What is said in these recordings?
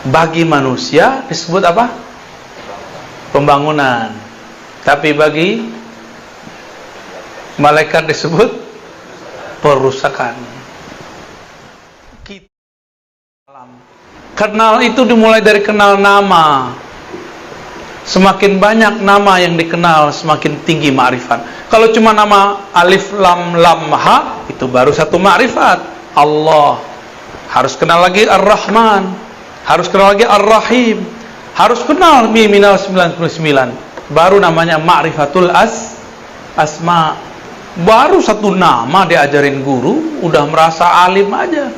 Bagi manusia disebut apa? Pembangunan. Tapi bagi malaikat disebut perusakan. Kenal itu dimulai dari kenal nama. Semakin banyak nama yang dikenal, semakin tinggi ma'rifat. Kalau cuma nama alif lam lam ha, itu baru satu ma'rifat. Allah. Harus kenal lagi Ar-Rahman, harus kenal lagi Ar-Rahim, harus kenal Miminal 99. Baru namanya ma'rifatul asma. Baru satu nama diajarin guru udah merasa alim aja.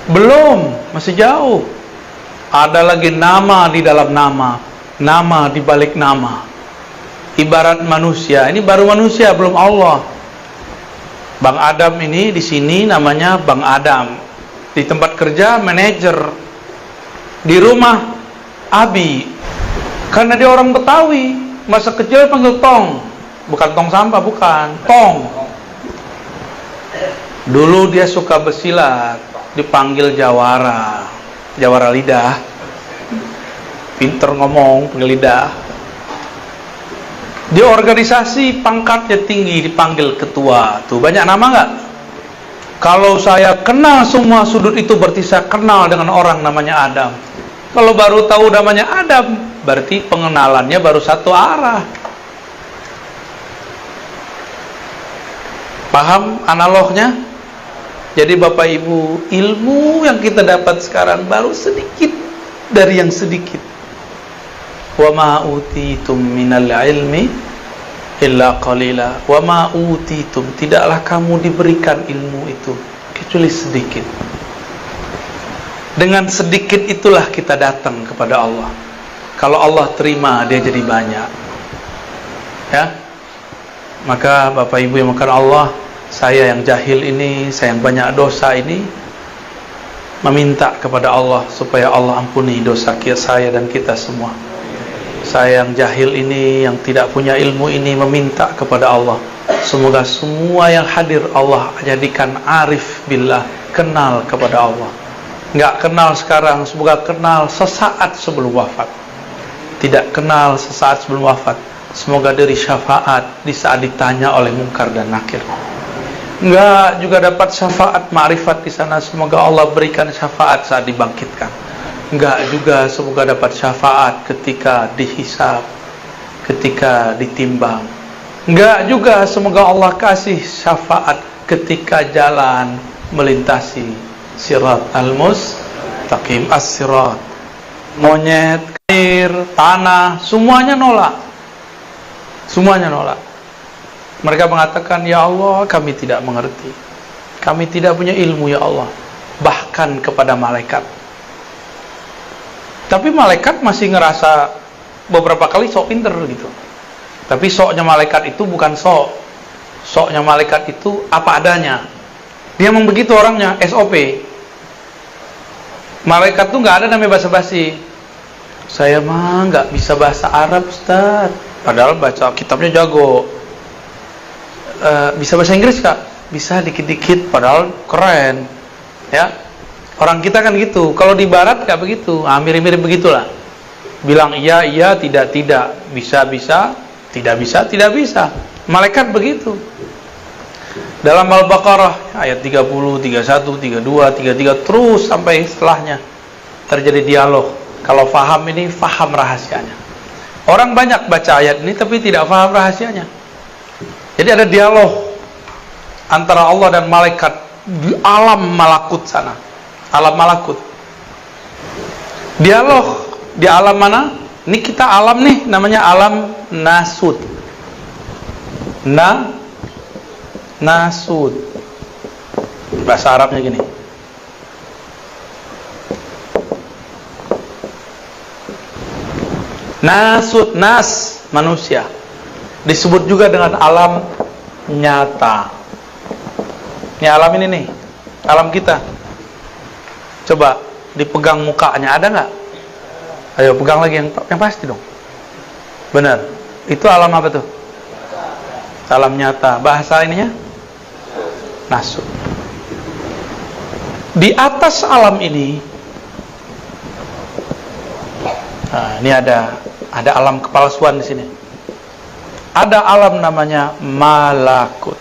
Belum, masih jauh. Ada lagi nama di dalam nama, nama di balik nama. Ibarat manusia, ini baru manusia, belum Allah. Bang Adam ini di sini namanya Bang Adam. Di tempat kerja manajer. Di rumah Abi. Karena dia orang Betawi, masa kecil panggil Tong. Bukan tong sampah, bukan, Tong. Dulu dia suka bersilat, dipanggil Jawara. Jawara lidah. Pinter ngomong, panggil lidah. Di organisasi pangkatnya tinggi, dipanggil ketua. Tuh banyak nama nggak? Kalau saya kenal semua sudut itu, berarti saya kenal dengan orang namanya Adam. Kalau baru tahu namanya Adam, berarti pengenalannya baru satu arah. Paham analognya? Jadi Bapak Ibu, ilmu yang kita dapat sekarang baru sedikit dari yang sedikit. Wa ma utitum minal ilmi illa qalila. Wa ma utitum, tidaklah kamu diberikan ilmu itu kecuali sedikit. Dengan sedikit itulah kita datang kepada Allah. Kalau Allah terima, dia jadi banyak. Ya. Maka Bapak Ibu yang makan Allah, saya yang jahil ini, saya yang banyak dosa ini, meminta kepada Allah supaya Allah ampuni dosa saya dan kita semua. Saya yang jahil ini, yang tidak punya ilmu ini, meminta kepada Allah, semoga semua yang hadir Allah jadikan arif billah, kenal kepada Allah. Nggak kenal sekarang, semoga kenal sesaat sebelum wafat. Tidak kenal sesaat sebelum wafat, semoga diberi syafaat di saat ditanya oleh Munkar dan Nakir. Enggak juga dapat syafaat ma'rifat di sana, semoga Allah berikan syafaat saat dibangkitkan. Enggak juga semoga dapat syafaat ketika dihisab, ketika ditimbang. Enggak juga semoga Allah kasih syafaat ketika jalan melintasi sirat al-mustaqim, as-sirat. Monyet, air, tanah, semuanya nolak. Semuanya nolak. Mereka mengatakan, ya Allah, kami tidak mengerti, kami tidak punya ilmu, ya Allah. Bahkan kepada malaikat. Tapi malaikat masih ngerasa beberapa kali sok pinter gitu. Tapi soknya malaikat itu bukan sok. Soknya malaikat itu apa adanya. Dia memang begitu orangnya, SOP. Malaikat tuh nggak ada namanya basa-basi. Saya mah nggak bisa bahasa Arab, Ustaz. Padahal baca kitabnya jago. Bisa bahasa Inggris kak? Bisa dikit-dikit, padahal keren. Ya, orang kita kan gitu. Kalau di Barat nggak begitu, mirip-mirip begitulah. Bilang iya, iya, tidak, tidak. Bisa, bisa, tidak bisa, tidak bisa. Malaikat begitu. Dalam Al-Baqarah ayat 30, 31, 32, 33 terus sampai setelahnya terjadi dialog. Kalau faham ini, faham rahasianya. Orang banyak baca ayat ini tapi tidak faham rahasianya. Jadi ada dialog antara Allah dan malaikat di alam malakut sana. Alam malakut. Dialog di alam mana? Ini kita alam nih, namanya alam nasud. Nasud. Bahasa Arabnya gini. Nasud, nas, manusia. Disebut juga dengan alam nyata. Ini alam ini nih, alam kita. Coba dipegang mukanya, ada nggak? Ayo pegang lagi yang pasti dong. Benar. Itu alam apa tuh? Alam nyata. Bahasa ininya? Nasud. Di atas alam ini ini ada alam kepalsuan di sini. Ada alam namanya malakut.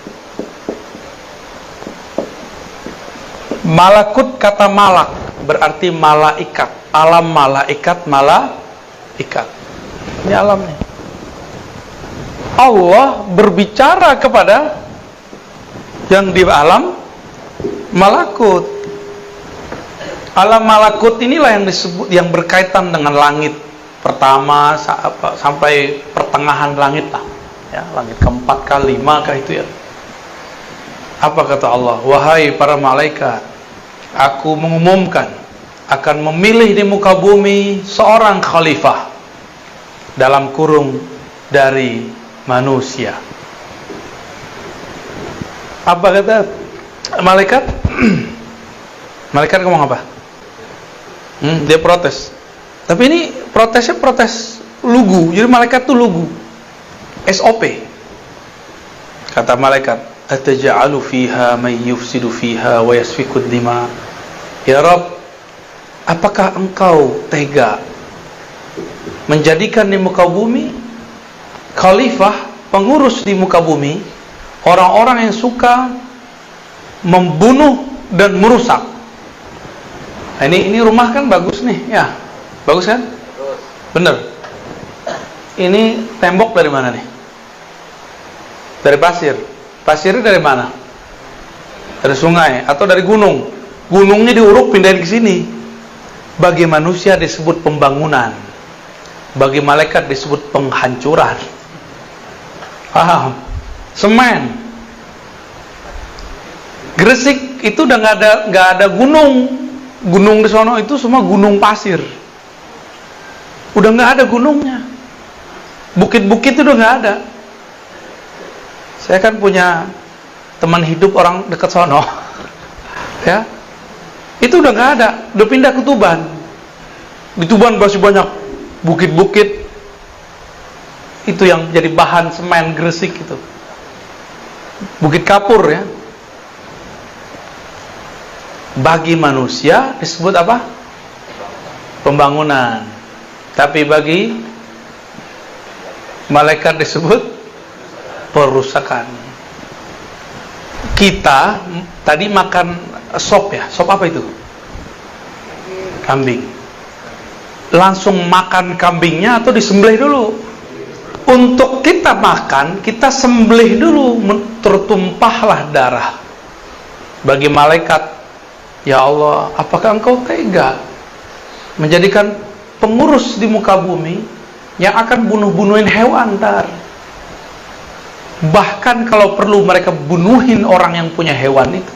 Malakut kata malak berarti malaikat. Alam malaikat, malaikat. Ini alamnya. Allah berbicara kepada yang di alam malakut. Alam malakut inilah yang disebut, yang berkaitan dengan langit pertama sampai pertengahan langit lah. Ya, langit keempat, kelima kah itu ya. Apa kata Allah? Wahai para malaikat, aku mengumumkan akan memilih di muka bumi seorang khalifah dalam kurung dari manusia. Apa kata malaikat? Malaikat ngomong apa? Dia protes. Tapi ini protesnya protes lugu. Jadi malaikat tuh lugu. SOP. Kata malaikat, ataj'alu fiha may yufsidu fiha wa yasfikud dima. Ya Rabb, apakah engkau tega menjadikan di muka bumi khalifah, pengurus di muka bumi, orang-orang yang suka membunuh dan merusak? Nah, ini rumah kan bagus nih, ya, bagus kan? Bener. Ini tembok dari mana nih? Dari pasir. Pasirnya dari mana? Dari sungai atau dari gunung? Gunungnya diuruk pindahin ke sini. Bagi manusia disebut pembangunan, bagi malaikat disebut penghancuran. Paham? Semen. Gresik itu udah nggak ada gunung. Gunung di sono itu semua gunung pasir. Udah nggak ada gunungnya. Bukit-bukit itu udah nggak ada. Saya kan punya teman hidup orang dekat sono. Ya. Itu udah nggak ada, udah pindah ke Tuban. Di Tuban masih banyak bukit-bukit. Itu yang jadi bahan semen Gresik itu. Bukit Kapur ya. Bagi manusia disebut apa? Pembangunan. Tapi bagi malaikat disebut perusakan. Kita tadi makan sop ya. Sop apa itu? Kambing. Langsung makan kambingnya atau disembelih dulu? Untuk kita makan, kita sembelih dulu, tertumpahlah darah. Bagi malaikat, ya Allah, apakah engkau tega menjadikan pengurus di muka bumi yang akan bunuh-bunuhin hewan ntar? Bahkan kalau perlu mereka bunuhin orang yang punya hewan itu.